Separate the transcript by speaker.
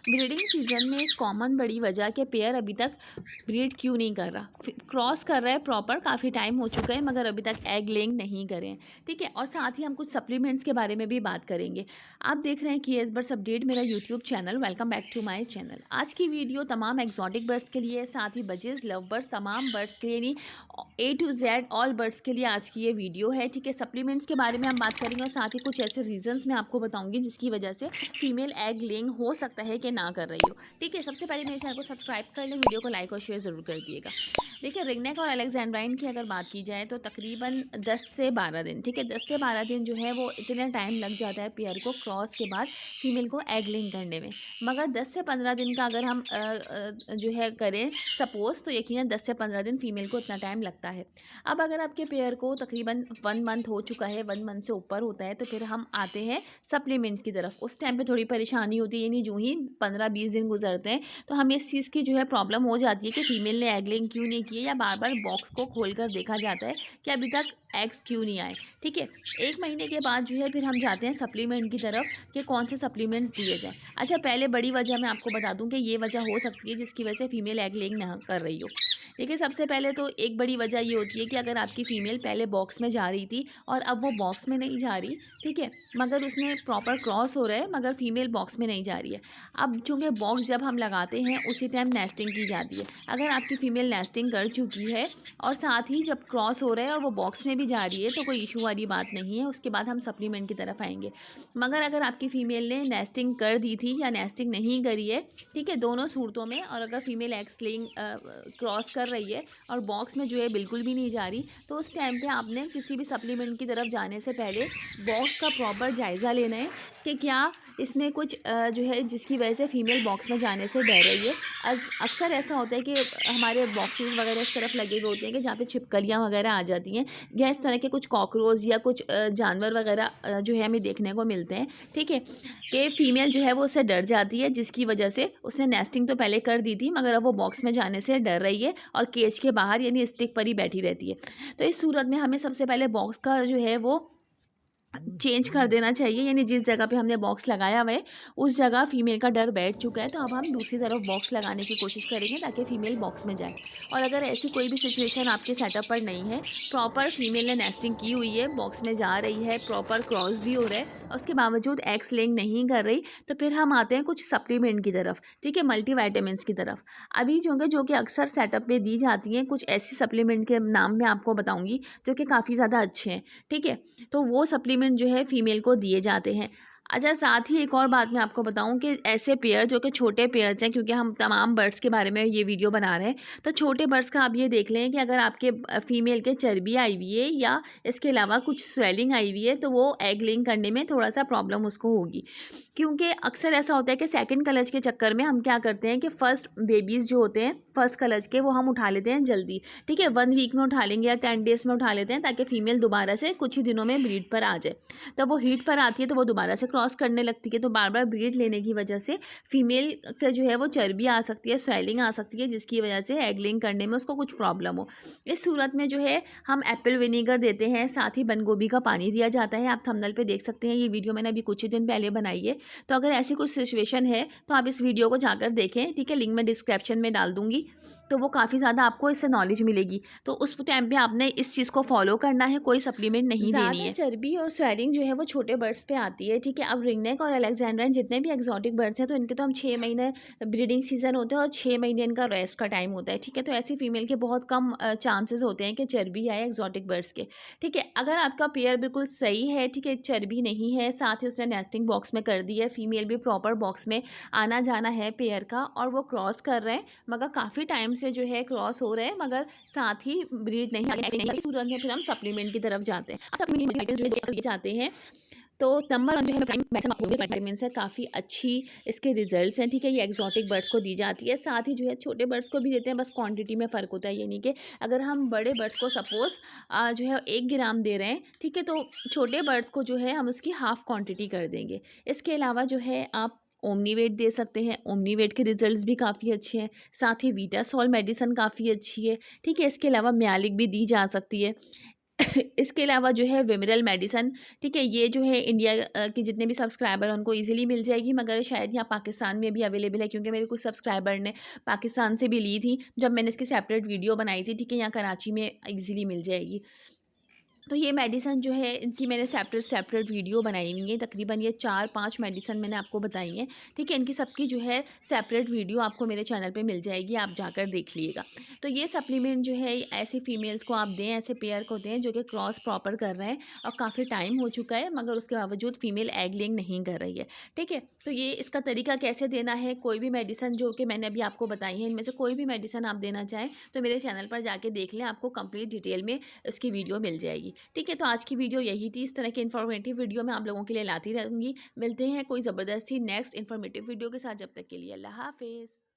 Speaker 1: Breeding season में एक common बड़ी वजह कि पेयर अभी तक ब्रीड क्यों नहीं कर रहा, क्रॉस कर रहा है प्रॉपर, काफ़ी टाइम हो चुका है मगर अभी तक एग लेइंग नहीं करे हैं। ठीक है, और साथ ही हम कुछ सप्लीमेंट्स के बारे में भी बात करेंगे। आप देख रहे हैं केएस बर्ड्स अपडेट, मेरा YouTube channel. Welcome back to my channel. आज की वीडियो तमाम एक्जॉटिक बर्ड्स के लिए, साथ ही बजेज, लव बर्ड्स, तमाम बर्ड्स के लिए, यानी A to Z all birds के लिए आज की ये वीडियो है। ठीक है, सप्लीमेंट्स के बारे में हम बात करेंगे और साथ ही कुछ ऐसे रीजंस मैं आपको बताऊंगी जिसकी वजह से फीमेल एग लेइंग हो सकता है कि ना कर रही हो। ठीक है, सबसे पहले मेरे चैनल को सब्सक्राइब कर लें, वीडियो को लाइक और शेयर ज़रूर कर दिएगा। देखिए, रिंगनेक और अलेक्जेंड्राइन की अगर बात की जाए तो तकरीबन 10 से 12 दिन, ठीक है, 10 से 12 दिन जो है वो इतना टाइम लग जाता है पेयर को क्रॉस के बाद फीमेल को एग लेइंग करने में। मगर 10 से 15 दिन का अगर हम जो है करें सपोज, तो यकीनन 10 से 15 दिन फीमेल को इतना टाइम लगता है। अब अगर आपके पेयर को तकरीबन 1 मंथ हो चुका है, 1 मंथ से ऊपर होता है, तो फिर हम आते हैं सप्लीमेंट की तरफ। उस टाइम पे थोड़ी परेशानी होती है, यानी जो ही 15-20 दिन गुजरते हैं तो हमें इस चीज़ की जो है प्रॉब्लम हो जाती है कि फीमेल ने एग लेइंग क्यों नहीं की है, या बार बार बॉक्स को खोल कर देखा जाता है कि अभी तक एग्स क्यों नहीं आए। ठीक है, 1 महीने के बाद जो है फिर हम जाते हैं सप्लीमेंट की तरफ कि कौन से सप्लीमेंट्स दिए जाएँ। अच्छा, पहले बड़ी वजह मैं आपको बता दूं कि ये वजह हो सकती है जिसकी वजह से फीमेल एग लेइंग ना कर रही हो। देखिए, सबसे पहले तो एक बड़ी वजह ये होती है कि अगर आपकी फ़ीमेल पहले बॉक्स में जा रही थी और अब वो बॉक्स में नहीं जा रही, ठीक है, मगर उसने प्रॉपर क्रॉस हो रहा है मगर फीमेल बॉक्स में नहीं जा रही है। अब चूँकि बॉक्स जब हम लगाते हैं उसी टाइम नेस्टिंग की जाती है। अगर आपकी फ़ीमेल नेस्टिंग कर चुकी है और साथ ही जब क्रॉस हो रहा है और वो बॉक्स में भी जा रही है तो कोई इशू वाली बात नहीं है, उसके बाद हम सप्लीमेंट की तरफ आएंगे। मगर अगर आपकी फ़ीमेल ने नेस्टिंग कर दी थी या नेस्टिंग नहीं करी है, ठीक है, दोनों सूरतों में, और अगर फीमेल एग्स लेइंग क्रॉस कर रही है और बॉक्स में जो है बिल्कुल भी नहीं जा रही, तो उस टाइम पे आपने किसी भी सप्लीमेंट की तरफ जाने से पहले बॉक्स का प्रॉपर जायज़ा लेना है कि क्या इसमें कुछ जो है जिसकी वजह से फीमेल बॉक्स में जाने से डर रही है। अक्सर ऐसा होता है कि हमारे बॉक्सेस वगैरह इस तरफ लगे हुए होते हैं कि जहाँ पे छिपकलियाँ वगैरह आ जाती हैं, या इस तरह के कुछ कॉकरोच या कुछ जानवर वगैरह जो है हमें देखने को मिलते हैं। ठीक है, कि फीमेल जो है वो उससे डर जाती है, जिसकी वजह से उसने नेस्टिंग तो पहले कर दी थी मगर अब वो बॉक्स में जाने से डर रही है और केज के बाहर यानी स्टिक पर ही बैठी रहती है। तो इस सूरत में हमें सबसे पहले बॉक्स का जो है वो चेंज कर देना चाहिए, यानी जिस जगह पे हमने बॉक्स लगाया हुआ है उस जगह फीमेल का डर बैठ चुका है, तो अब हम दूसरी तरफ बॉक्स लगाने की कोशिश करेंगे ताकि फ़ीमेल बॉक्स में जाए। और अगर ऐसी कोई भी सिचुएशन आपके सेटअप पर नहीं है, प्रॉपर फीमेल ने नेस्टिंग की हुई है, बॉक्स में जा रही है, प्रॉपर क्रॉस भी हो रहा है और उसके बावजूद एग्स लेइंग नहीं कर रही, तो फिर हम आते हैं कुछ सप्लीमेंट की तरफ। ठीक है, मल्टीविटामिन्स की तरफ। अभी जो कि अक्सर सेटअप में दी जाती हैं, कुछ ऐसी सप्लीमेंट के नाम मैं आपको बताऊँगी जो कि काफ़ी ज़्यादा अच्छे हैं। ठीक है, तो वो सप्लीमेंट जो है फीमेल को दिए जाते हैं। अच्छा, साथ ही एक और बात मैं आपको बताऊं कि ऐसे पेयर जो कि छोटे पेयर्स हैं, क्योंकि हम तमाम बर्ड्स के बारे में ये वीडियो बना रहे हैं, तो छोटे बर्ड्स का आप ये देख लें कि अगर आपके फीमेल के चर्बी आई हुई है या इसके अलावा कुछ स्वेलिंग आई हुई है, तो वो एग लेइंग करने में थोड़ा सा प्रॉब्लम उसको होगी। क्योंकि अक्सर ऐसा होता है कि सेकंड कलच के चक्कर में हम क्या करते हैं कि फ़र्स्ट बेबीज़ जो होते हैं फर्स्ट कलच के, वो हम उठा लेते हैं जल्दी। ठीक है, 1 वीक में उठा लेंगे या 10 डेज़ में उठा लेते हैं ताकि फ़ीमेल दोबारा से कुछ ही दिनों में ब्रीड पर आ जाए। तब वो हीट पर आती है तो वो दोबारा से क्रॉस करने लगती है, तो बार बार ब्रीड लेने की वजह से फीमेल का जो है वो चर्बी आ सकती है, स्वेलिंग आ सकती है, जिसकी वजह से एग लेइंग करने में उसको कुछ प्रॉब्लम हो। इस सूरत में जो है हम एप्पल विनीगर देते हैं, साथ ही बंद गोभी का पानी दिया जाता है। आप थंबनेल पे देख सकते हैं, ये वीडियो मैंने अभी कुछ ही दिन पहले बनाई है, तो अगर ऐसी कुछ सिचुएशन है तो आप इस वीडियो को जाकर देखें। ठीक है, लिंक मैं डिस्क्रिप्शन में डाल दूंगी, तो वो काफ़ी ज़्यादा आपको इससे नॉलेज मिलेगी। तो उस टाइम पे आपने इस चीज़ को फॉलो करना है, कोई सप्लीमेंट नहीं देनी है। चर्बी और स्वेलिंग जो है वो छोटे बर्ड्स पे आती है। ठीक है, अब रिंगनेक और अलेक्जेंड्राइन जितने भी एक्जॉटिक बर्ड्स हैं, तो इनके तो हम 6 महीने ब्रीडिंग सीजन होते हैं और 6 महीने इनका रेस्ट का टाइम होता है। ठीक है, तो ऐसी फीमेल के बहुत कम चांसेस होते हैं कि चर्बी आए एक्जॉटिक बर्ड्स के। ठीक है, अगर आपका पेयर बिल्कुल सही है, ठीक है, चर्बी नहीं है, साथ ही उसने नेस्टिंग बॉक्स में कर दी है, फीमेल भी प्रॉपर बॉक्स में आना जाना है पेयर का, और वो क्रॉस कर रहे हैं मगर काफ़ी टाइम से जो है क्रॉस हो रहे हैं मगर साथ ही ब्रीड नहीं सूरत में, फिर हम सप्लीमेंट की तरफ जाते हैं। सप्लीमेंट जो दिए जाते हैं, तो नंबर 1 जो है प्राइम विटामिन है, काफ़ी अच्छी इसके रिजल्ट्स हैं। ठीक है, ये एक्जॉटिक बर्ड्स को दी जाती है, साथ ही जो है छोटे बर्ड्स को भी देते हैं, बस क्वांटिटी में फ़र्क होता है। यानी कि अगर हम बड़े बर्ड्स को सपोज़ जो है 1 ग्राम दे रहे हैं, ठीक है, तो छोटे बर्ड्स को जो है हम उसकी हाफ़ क्वांटिटी कर देंगे। इसके अलावा जो है आप ओमनीवेट दे सकते हैं, ओमनीवेट के रिजल्ट्स भी काफ़ी अच्छे हैं, साथ ही वीटासॉल मेडिसिन काफ़ी अच्छी है। ठीक है, इसके अलावा म्यालिक भी दी जा सकती है। इसके अलावा जो है विमरल मेडिसन, ठीक है, ये जो है इंडिया के जितने भी सब्सक्राइबर हैं उनको इजीली मिल जाएगी, मगर शायद यहाँ पाकिस्तान में भी अवेलेबल है, क्योंकि मेरे कुछ सब्सक्राइबर ने पाकिस्तान से भी ली थी जब मैंने इसकी सेपरेट वीडियो बनाई थी, ठीक है। यहाँ कराची में इजीली मिल जाएगी। तो ये मेडिसन जो है इनकी मैंने सेपरेट सेपरेट वीडियो बनाई हुई है, तकरीबन ये 4-5 मेडिसन मैंने आपको बताई हैं, ठीक है। इनकी सबकी जो है सेपरेट वीडियो आपको मेरे चैनल पे मिल जाएगी, आप जाकर देख लीजिएगा। तो ये सप्लीमेंट जो है ऐसी फीमेल्स को आप दें, ऐसे पेयर को दें जो कि क्रॉस प्रॉपर कर रहे हैं और काफ़ी टाइम हो चुका है, मगर उसके बावजूद फीमेल एग लेइंग नहीं कर रही है, ठीक है। तो ये इसका तरीका कैसे देना है, कोई भी मेडिसन जो कि मैंने अभी आपको बताई है, इनमें से कोई भी मेडिसन आप देना चाहें तो मेरे चैनल पर जाके देख लें, आपको कंप्लीट डिटेल में इसकी वीडियो मिल जाएगी, ठीक है। तो आज की वीडियो यही थी। इस तरह की इन्फॉर्मेटिव वीडियो मैं आप लोगों के लिए लाती रहूँगी। मिलते हैं कोई ज़बरदस्ती नेक्स्ट इन्फॉर्मेटिव वीडियो के साथ, जब तक के लिए अल्लाह हाफिज़।